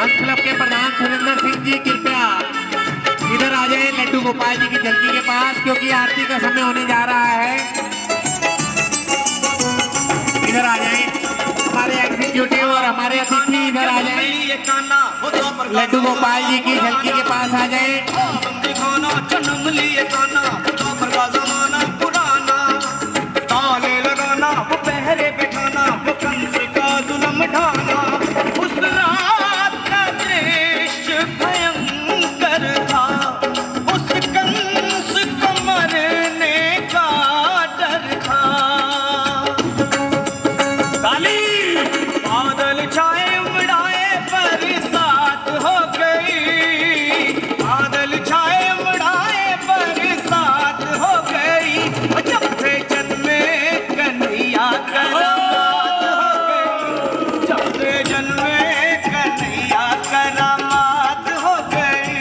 हंस क्लब के प्रधान सुरेंद्र सिंह जी कृपया इधर आ जाए लड्डू गोपाल जी की झलकी के पास, क्योंकि आरती का समय होने जा रहा है। इधर आ जाए हमारे एग्जीक्यूटिव और हमारे अतिथि, इधर आ जाए लड्डू गोपाल जी की झलकी के पास आ जाए। दिखाना जन्म लिए गाना, द्वापर का जमाना पुराना, ताले लगाना वो पहरे बिठाना, वो कंस का जुल्म ढाना। उस रात का दृश्य भयंकर था, उस कंस को मरने का डर था। ताली, बादल छाए उमड़ाए बरसात हो गई, बादल छाए उमड़ाए बरसात हो गई, जब से जन्मे कन्हैया करामात हो गई, जब से जन्मे कन्हैया करामात हो गई।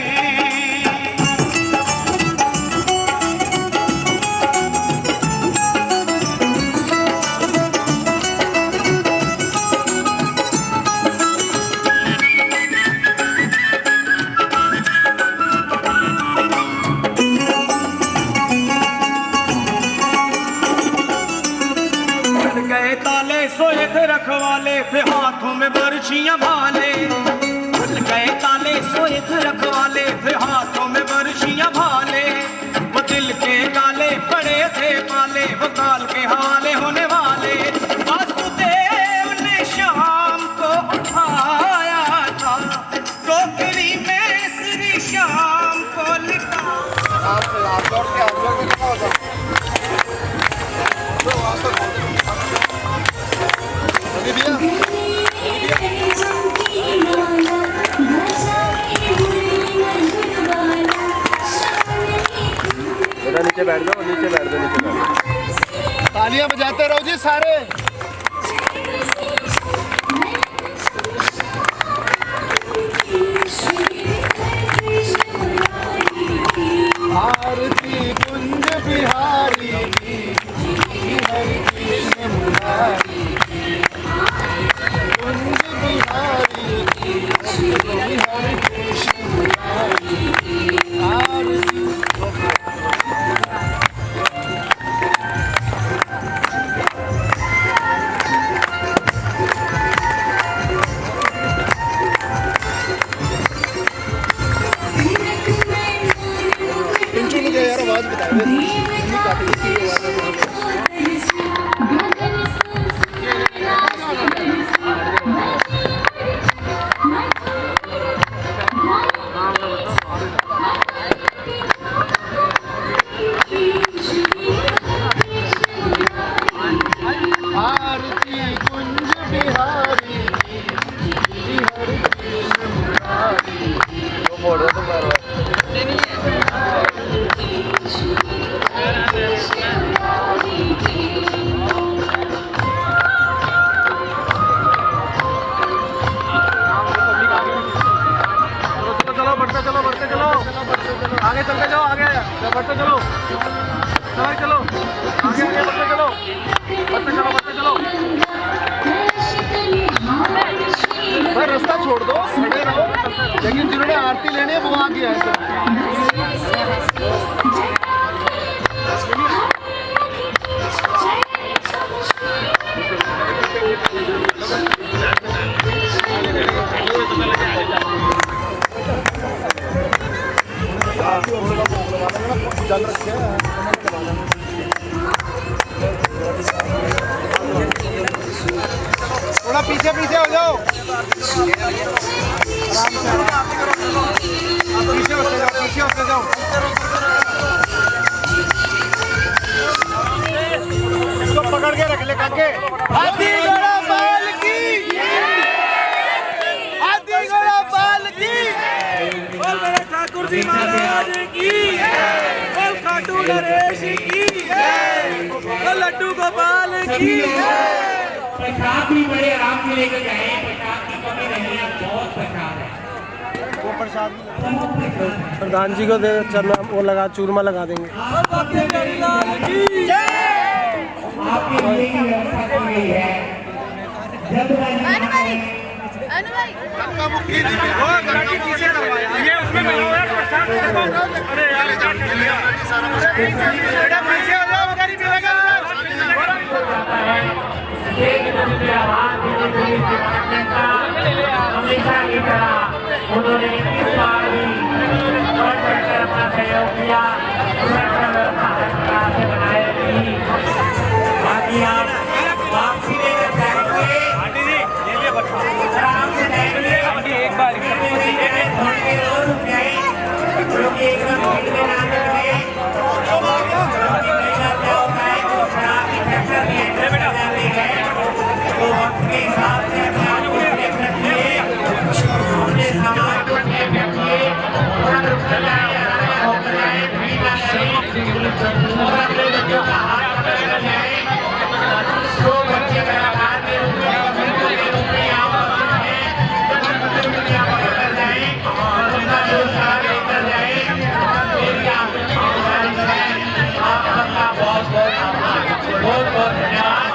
खुल गए ताले सोए थे रखवाले, थे हाथों में बरछियां भाले। खुल गए ताले सोए थे रखवाले, थे हाथों में बरछियां भाले। वो दिल के काले पड़े थे पाले, वो काल के हवाले होने वाले। वासुदेव ने शाम को उठाया था, टोकरी में श्री श्याम को लिखा। बेटा नीचे बैठ जाओ, नीचे बैठ जाओ, नीचे बैठ जाओ। तालियां बजाते रहो जी सारे। आरती कुंज बिहारी की, हरि कृष्ण मुरारी की, कुंज बिहारी की, हरि कृष्ण मुरारी की, आरती। मुझे यार आवाज आरती कुंज बिहारी की, हरि कृष्ण मुरारी की। मोड़ दो तुम बार बार। आगे चलते जाओ, आगे बढ़ते चलो, चलो आगे आगे बढ़ते चलो, बढ़ते चलो। भाई रास्ता छोड़ दो, खड़े रहो, लेकिन जिन्होंने आरती लेनी है वो आ गया है। पीछे पीछे हो जाओ, पीछे होते जाओ, पीछे होते जाओ। इसको पकड़ के रख ले काके। हाथी घोड़ा बाल की, हाथी घोड़ा बाल की, बोल मेरे ठाकुर जी महाराज की, बोल खाटू नरेश की, बोल लड्डू गोपाल की। प्रसाद भी बड़े आराम से लेकर जाए, प्रसाद की कमी नहीं है, बहुत प्रसाद है। वो प्रसाद प्रधान जी को दे, चलो वो लगा, चूरमा लगा देंगे। आपके लिए की व्यवस्था की गई है। जब ये उसमें अरे यार पीछे हो जाओ, गाड़ी मिलेगा। हमेशा की तरह उन्होंने इस बार भी बढ़ चढ़कर अपना सहयोग किया, से बनाए रखी। बाकी आप वापसी लेकर जाएंगे, आराम से जाएंगे, एक बार थोड़ी देर और रुक जाए, क्योंकि एकदम भीड़ में ना लग गए। तो वक्त के हिसाब से अपने आप को सेफ रखिए, अपने समाज को सेफ रखिए, थोड़ा रुक जाए, होकर जाए, भीड़ ना करें और अपने बच्चों का हाथ पकड़ जाए। तो बच्चे कलाकार के रूप में, कमेटी के रूप में यहाँ पर हैं, यहाँ पकड़ जाए और उनका पुरस्कार लेकर जाए। मेरी आपसे गुजारिश है, आप सबका बहुत बहुत आभार, बहुत बहुत धन्यवाद।